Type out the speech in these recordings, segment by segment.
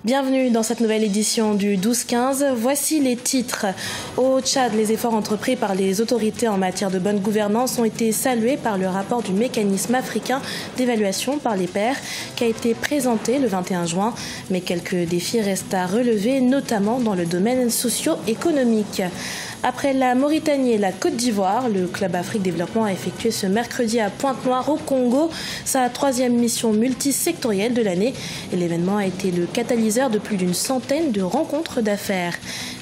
Bienvenue dans cette nouvelle édition du 12-15. Voici les titres. Au Tchad, les efforts entrepris par les autorités en matière de bonne gouvernance ont été salués par le rapport du mécanisme africain d'évaluation par les pairs qui a été présenté le 21 juin. Mais quelques défis restent à relever, notamment dans le domaine socio-économique. Après la Mauritanie et la Côte d'Ivoire, le Club Afrique Développement a effectué ce mercredi à Pointe-Noire au Congo sa 3e mission multisectorielle de l'année. Et l'événement a été le catalyseur de plus d'une centaine de rencontres d'affaires.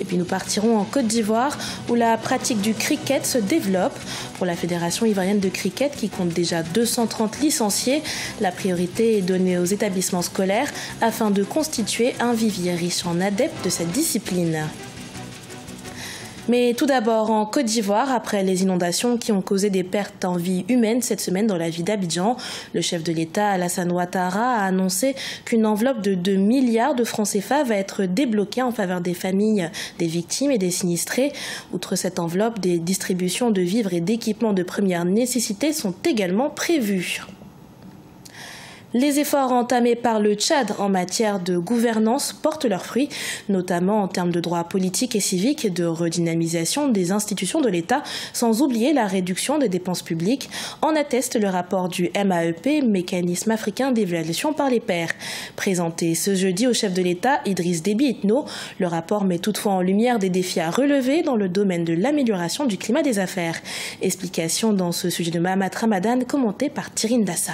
Et puis nous partirons en Côte d'Ivoire où la pratique du cricket se développe. Pour la Fédération ivoirienne de cricket qui compte déjà 230 licenciés, la priorité est donnée aux établissements scolaires afin de constituer un vivier riche en adeptes de cette discipline. Mais tout d'abord, en Côte d'Ivoire, après les inondations qui ont causé des pertes en vie humaine cette semaine dans la ville d'Abidjan, le chef de l'État, Alassane Ouattara, a annoncé qu'une enveloppe de 2 milliards de francs CFA va être débloquée en faveur des familles des victimes et des sinistrés. Outre cette enveloppe, des distributions de vivres et d'équipements de première nécessité sont également prévues. Les efforts entamés par le Tchad en matière de gouvernance portent leurs fruits, notamment en termes de droits politiques et civiques, de redynamisation des institutions de l'État, sans oublier la réduction des dépenses publiques, en atteste le rapport du MAEP, Mécanisme africain d'évaluation par les pairs. Présenté ce jeudi au chef de l'État, Idriss Déby Itno, le rapport met toutefois en lumière des défis à relever dans le domaine de l'amélioration du climat des affaires. Explication dans ce sujet de Mahamat Ramadan, commenté par Thierry Ndassa.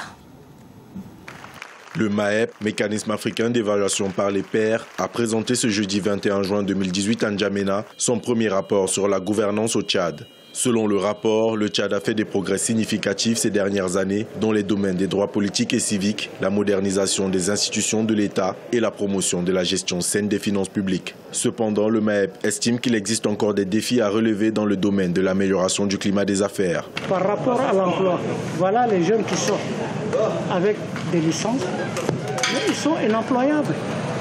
Le MAEP, Mécanisme africain d'évaluation par les pairs, a présenté ce jeudi 21 juin 2018 à N'Djamena son premier rapport sur la gouvernance au Tchad. Selon le rapport, le Tchad a fait des progrès significatifs ces dernières années dans les domaines des droits politiques et civiques, la modernisation des institutions de l'État et la promotion de la gestion saine des finances publiques. Cependant, le MAEP estime qu'il existe encore des défis à relever dans le domaine de l'amélioration du climat des affaires. Par rapport à l'emploi, voilà les jeunes qui sortent avec des licences, mais ils sont inemployables.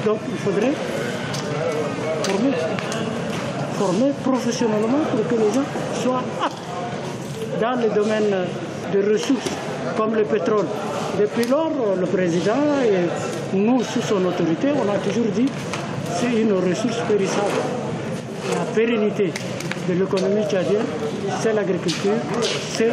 Donc il faudrait former professionnellement pour que les gens soient aptes dans les domaines de ressources comme le pétrole. Depuis lors, le président et nous, sous son autorité, on a toujours dit que c'est une ressource périssable. La pérennité de l'économie tchadienne, c'est l'agriculture, c'est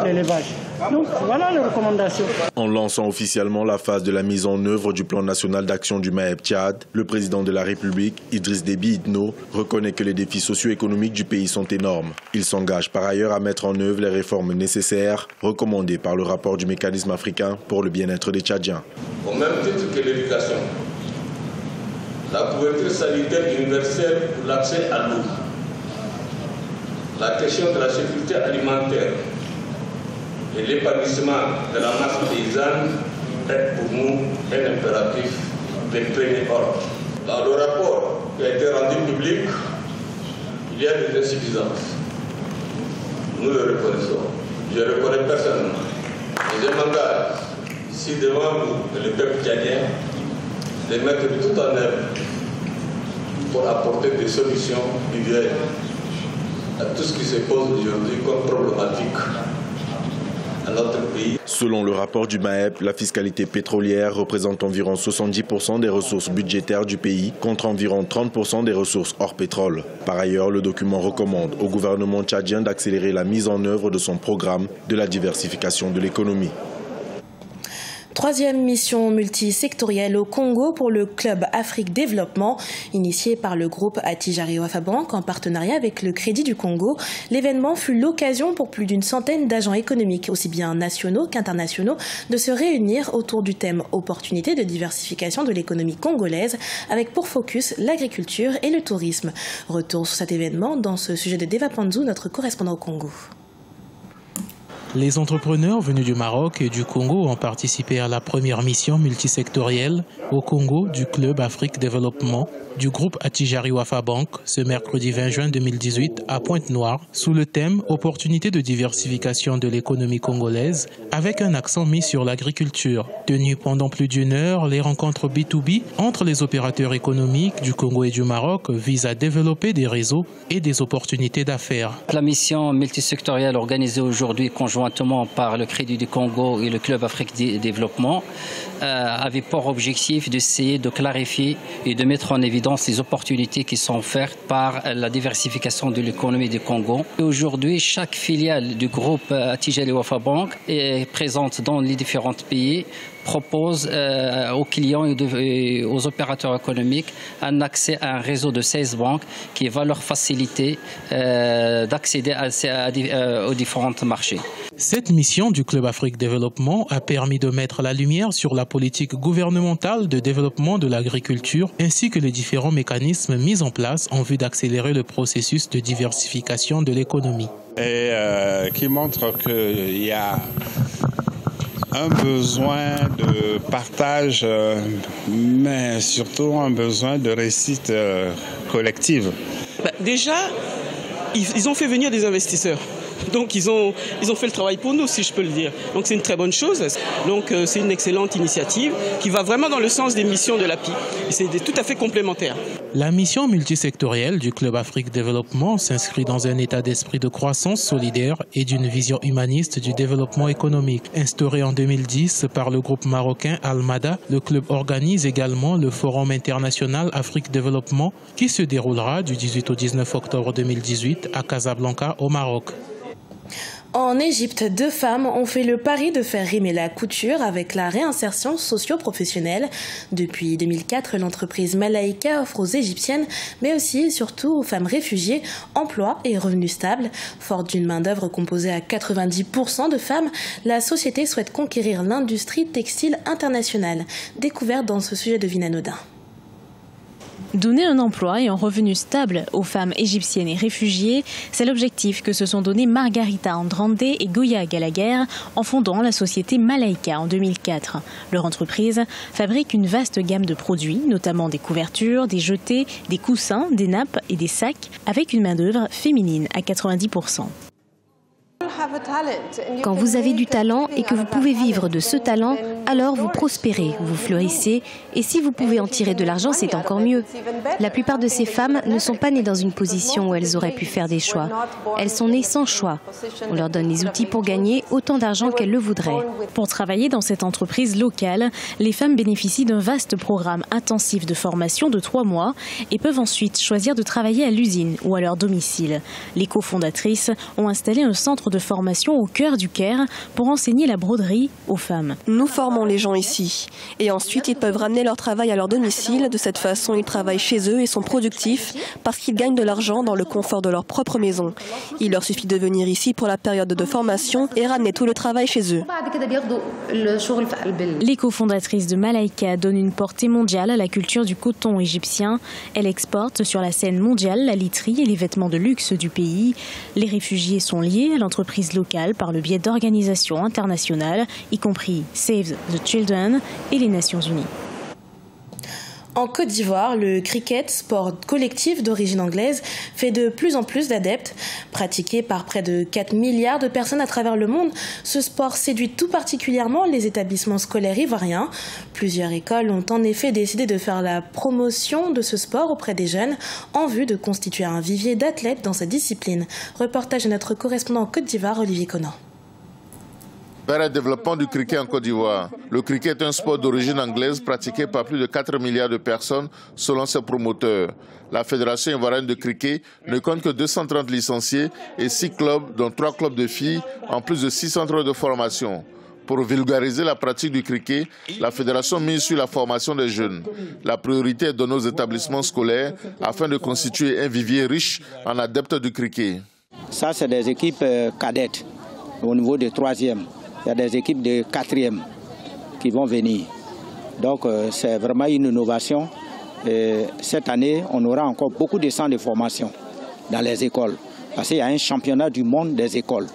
l'élevage. Donc voilà les recommandations. En lançant officiellement la phase de la mise en œuvre du plan national d'action du MAEP Tchad, le président de la République, Idriss Déby Itno, reconnaît que les défis socio-économiques du pays sont énormes. Il s'engage par ailleurs à mettre en œuvre les réformes nécessaires recommandées par le rapport du mécanisme africain pour le bien-être des Tchadiens. Au même titre que l'éducation, la couverture sanitaire universelle pour l'accès à l'eau, la question de la sécurité alimentaire et l'épanouissement de la masse paysanne est pour nous un impératif de premier ordre. Dans le rapport qui a été rendu public, il y a des insuffisances. Nous le reconnaissons. Je le reconnais personnellement. Et je m'engage ici devant vous, le peuple tchadien, de mettre tout en œuvre pour apporter des solutions visuelles à tout ce qui se pose aujourd'hui comme problématique à notre pays. Selon le rapport du MAEP, la fiscalité pétrolière représente environ 70% des ressources budgétaires du pays, contre environ 30% des ressources hors pétrole. Par ailleurs, le document recommande au gouvernement tchadien d'accélérer la mise en œuvre de son programme de la diversification de l'économie. 3e mission multisectorielle au Congo pour le Club Afrique Développement, initié par le groupe Attijari Wafa Bank en partenariat avec le Crédit du Congo. L'événement fut l'occasion pour plus d'une centaine d'agents économiques, aussi bien nationaux qu'internationaux, de se réunir autour du thème « Opportunités de diversification de l'économie congolaise » avec pour focus l'agriculture et le tourisme. Retour sur cet événement dans ce sujet de Deva Panzou, notre correspondant au Congo. Les entrepreneurs venus du Maroc et du Congo ont participé à la première mission multisectorielle au Congo du Club Afrique Développement du groupe Attijari Wafa Bank ce mercredi 20 juin 2018 à Pointe-Noire sous le thème « Opportunités de diversification de l'économie congolaise » avec un accent mis sur l'agriculture. Tenues pendant plus d'une heure, les rencontres B2B entre les opérateurs économiques du Congo et du Maroc visent à développer des réseaux et des opportunités d'affaires. La mission multisectorielle organisée aujourd'hui conjointement conjointement par le Crédit du Congo et le Club Afrique Développement, avait pour objectif d'essayer de clarifier et de mettre en évidence les opportunités qui sont offertes par la diversification de l'économie du Congo. Aujourd'hui, chaque filiale du groupe Attijari Wafa Bank est présente dans les différents pays, propose aux clients et aux opérateurs économiques un accès à un réseau de 16 banques qui va leur faciliter d'accéder aux différents marchés. Cette mission du Club Afrique Développement a permis de mettre la lumière sur la politique gouvernementale de développement de l'agriculture ainsi que les différents mécanismes mis en place en vue d'accélérer le processus de diversification de l'économie. Et qui montre qu'il y a un besoin de partage, mais surtout un besoin de réussite collective. Déjà, ils ont fait venir des investisseurs. Donc ils ont fait le travail pour nous, si je peux le dire. Donc c'est une très bonne chose. Donc c'est une excellente initiative qui va vraiment dans le sens des missions de l'API. C'est tout à fait complémentaire. La mission multisectorielle du Club Afrique Développement s'inscrit dans un état d'esprit de croissance solidaire et d'une vision humaniste du développement économique. Instauré en 2010 par le groupe marocain Almada, le club organise également le Forum international Afrique Développement qui se déroulera du 18 au 19 octobre 2018 à Casablanca au Maroc. En Égypte, 2 femmes ont fait le pari de faire rimer la couture avec la réinsertion socio-professionnelle. Depuis 2004, l'entreprise Malaika offre aux Égyptiennes, mais aussi et surtout aux femmes réfugiées, emploi et revenus stables. Forte d'une main-d'œuvre composée à 90% de femmes, la société souhaite conquérir l'industrie textile internationale. Découverte dans ce sujet de Vinanodin. Donner un emploi et un revenu stable aux femmes égyptiennes et réfugiées, c'est l'objectif que se sont donnés Margarita Andrande et Goya Gallagher en fondant la société Malaika en 2004. Leur entreprise fabrique une vaste gamme de produits, notamment des couvertures, des jetés, des coussins, des nappes et des sacs, avec une main-d'œuvre féminine à 90%. Quand vous avez du talent et que vous pouvez vivre de ce talent, alors vous prospérez, vous fleurissez, et si vous pouvez en tirer de l'argent, c'est encore mieux. La plupart de ces femmes ne sont pas nées dans une position où elles auraient pu faire des choix. Elles sont nées sans choix. On leur donne les outils pour gagner autant d'argent qu'elles le voudraient. Pour travailler dans cette entreprise locale, les femmes bénéficient d'un vaste programme intensif de formation de 3 mois et peuvent ensuite choisir de travailler à l'usine ou à leur domicile. Les cofondatrices ont installé un centre de formation au cœur du Caire pour enseigner la broderie aux femmes. Nous formons les gens ici et ensuite ils peuvent ramener leur travail à leur domicile. De cette façon, ils travaillent chez eux et sont productifs parce qu'ils gagnent de l'argent dans le confort de leur propre maison. Il leur suffit de venir ici pour la période de formation et ramener tout le travail chez eux. Les cofondatrices de Malaika donnent une portée mondiale à la culture du coton égyptien. Elles exportent sur la scène mondiale la literie et les vêtements de luxe du pays. Les réfugiés sont liés à l'entreprise locale par le biais d'organisations internationales, y compris Save the Children et les Nations Unies. En Côte d'Ivoire, le cricket, sport collectif d'origine anglaise, fait de plus en plus d'adeptes. Pratiqué par près de 4 milliards de personnes à travers le monde, ce sport séduit tout particulièrement les établissements scolaires ivoiriens. Plusieurs écoles ont en effet décidé de faire la promotion de ce sport auprès des jeunes en vue de constituer un vivier d'athlètes dans cette discipline. Reportage de notre correspondant en Côte d'Ivoire, Olivier Conan. Vers le développement du cricket en Côte d'Ivoire. Le cricket est un sport d'origine anglaise pratiqué par plus de 4 milliards de personnes selon ses promoteurs. La Fédération ivoirienne de cricket ne compte que 230 licenciés et 6 clubs, dont 3 clubs de filles, en plus de 6 centres de formation. Pour vulgariser la pratique du cricket, la Fédération mise sur la formation des jeunes. La priorité est donnée aux établissements scolaires afin de constituer un vivier riche en adeptes du cricket. Ça, c'est des équipes cadettes au niveau des 3e. Il y a des équipes de 4e qui vont venir. Donc c'est vraiment une innovation. Et cette année, on aura encore beaucoup de centres de formation dans les écoles. Parce qu'il y a un championnat du monde des écoles.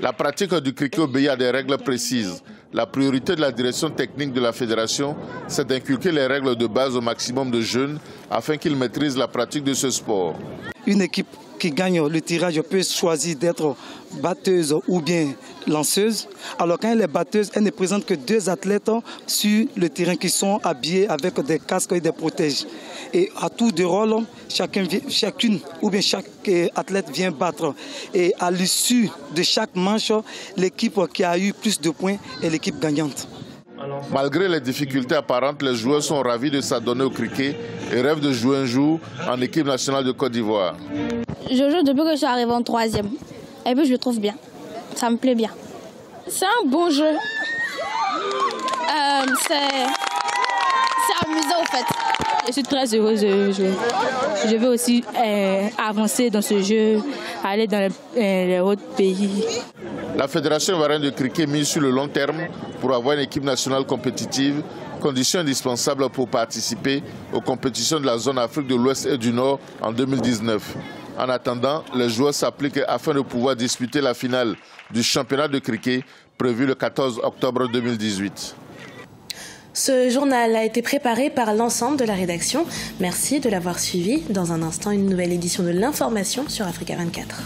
La pratique du cricket obéit à des règles précises. La priorité de la direction technique de la fédération, c'est d'inculquer les règles de base au maximum de jeunes afin qu'ils maîtrisent la pratique de ce sport. Une équipe qui gagne le tirage peut choisir d'être batteuse ou bien lanceuse. Alors quand elle est batteuse, elle ne présente que 2 athlètes sur le terrain qui sont habillés avec des casques et des protèges. Et à tour de rôle, chacune ou bien chaque athlète vient battre. Et à l'issue de chaque manche, l'équipe qui a eu plus de points est l'équipe gagnante. Malgré les difficultés apparentes, les joueurs sont ravis de s'adonner au cricket et rêvent de jouer un jour en équipe nationale de Côte d'Ivoire. Je joue depuis que je suis arrivé en 3e. Et puis je le trouve bien. Ça me plaît bien. C'est un bon jeu. C'est amusant en fait. Je suis très heureuse de jouer. Je veux aussi avancer dans ce jeu, aller dans les autres pays. La Fédération ivoirienne de cricket mise sur le long terme pour avoir une équipe nationale compétitive, condition indispensable pour participer aux compétitions de la zone Afrique de l'Ouest et du Nord en 2019. En attendant, les joueurs s'appliquent afin de pouvoir disputer la finale du championnat de cricket prévu le 14 octobre 2018. Ce journal a été préparé par l'ensemble de la rédaction. Merci de l'avoir suivi. Dans un instant, une nouvelle édition de l'information sur Africa 24.